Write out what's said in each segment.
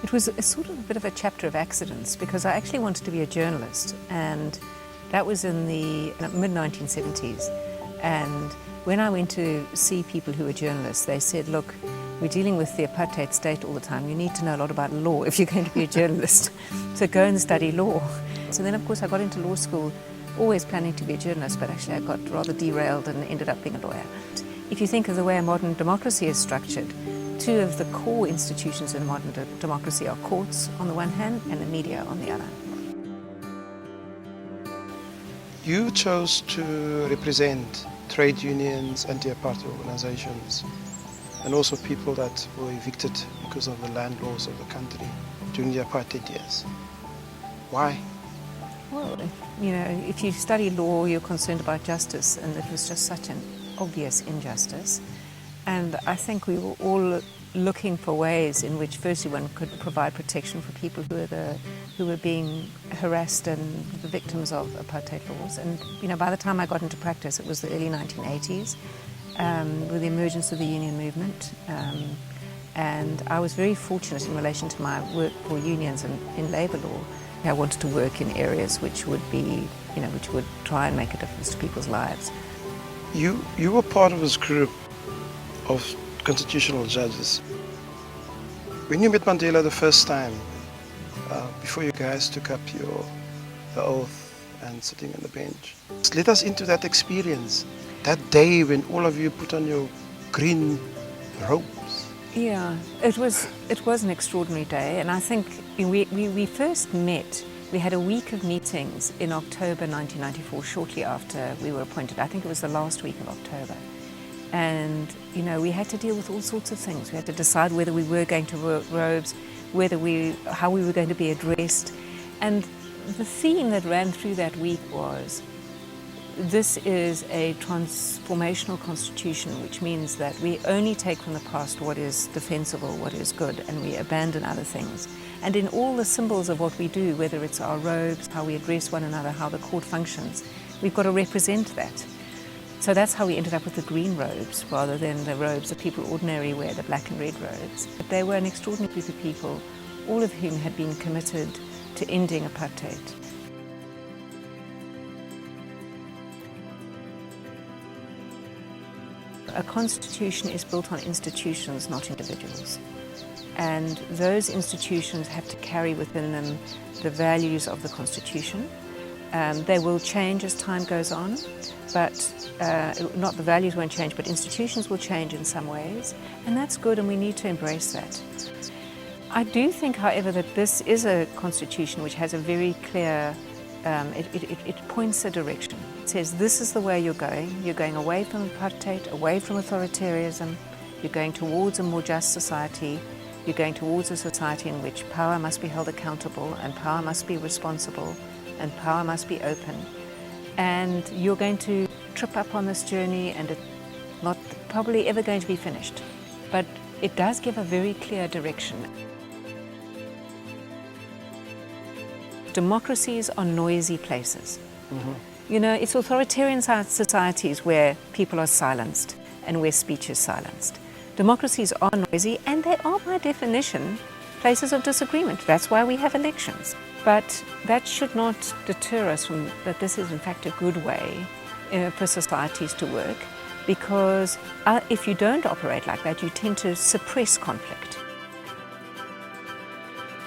It was a sort of a bit of a chapter of accidents because I actually wanted to be a journalist, and that was in the mid-1970s. And when I went to see people who were journalists, they said, look, we're dealing with the apartheid state all the time. You need to know a lot about law if you're going to be a journalist. So go and study law. So then, of course, I got into law school, always planning to be a journalist, but actually I got rather derailed and ended up being a lawyer. If you think of the way a modern democracy is structured, two of the core institutions in a modern democracy are courts on the one hand and the media on the other. You chose to represent trade unions, anti-apartheid organizations, and also people that were evicted because of the land laws of the country during the apartheid years. Why? Well, you know, if you study law, you're concerned about justice, and it was just such an obvious injustice. And I think we were all looking for ways in which, firstly, one could provide protection for people who were being harassed and the victims of apartheid laws. And you know, by the time I got into practice, it was the early 1980s, with the emergence of the union movement. And I was very fortunate in relation to my work for unions and in labour law. I wanted to work in areas which would be, you know, which would try and make a difference to people's lives. You were part of this group of constitutional judges. When you met Mandela the first time, before you guys took up the oath and sitting on the bench, let us into that experience, that day when all of you put on your green robes. Yeah, it was an extraordinary day, and I think we first met. We had a week of meetings in October 1994, shortly after we were appointed. I think it was the last week of October. And, you know, we had to deal with all sorts of things. We had to decide whether we were going to wear robes, how we were going to be addressed. And the theme that ran through that week was, this is a transformational constitution, which means that we only take from the past what is defensible, what is good, and we abandon other things. And in all the symbols of what we do, whether it's our robes, how we address one another, how the court functions, we've got to represent that. So that's how we ended up with the green robes rather than the robes that people ordinarily wear, the black and red robes. But they were an extraordinary group of people, all of whom had been committed to ending apartheid. A constitution is built on institutions, not individuals. And those institutions have to carry within them the values of the constitution. They will change as time goes on, but not the values won't change, but institutions will change in some ways, and that's good, and we need to embrace that. I do think, however, that this is a constitution which has a very clear, it points a direction. It says this is the way you're going away from apartheid, away from authoritarianism, you're going towards a more just society, you're going towards a society in which power must be held accountable and power must be responsible and power must be open. And you're going to trip up on this journey, and it's not probably ever going to be finished. But it does give a very clear direction. Democracies are noisy places. Mm-hmm. You know, it's authoritarian societies where people are silenced and where speech is silenced. Democracies are noisy, and they are, by definition, places of disagreement. That's why we have elections. But that should not deter us from that this is in fact a good way for societies to work, because if you don't operate like that, you tend to suppress conflict.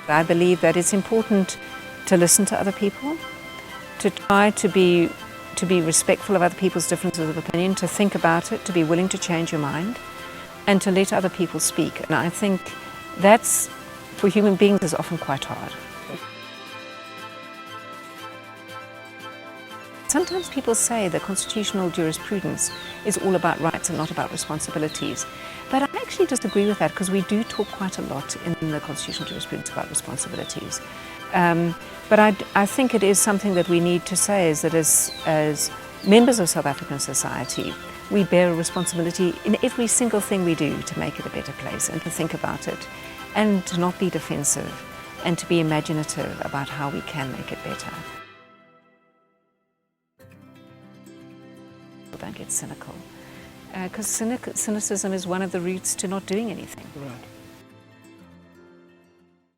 I believe that it's important to listen to other people, to try to be respectful of other people's differences of opinion, to think about it, to be willing to change your mind, and to let other people speak. And I think that's, for human beings, is often quite hard. Sometimes people say that constitutional jurisprudence is all about rights and not about responsibilities. But I actually disagree with that, because we do talk quite a lot in the constitutional jurisprudence about responsibilities. But I think it is something that we need to say, is that as members of South African society, we bear a responsibility in every single thing we do to make it a better place, and to think about it, and to not be defensive, and to be imaginative about how we can make it better. Don't get cynical, because cynicism is one of the roots to not doing anything. Right.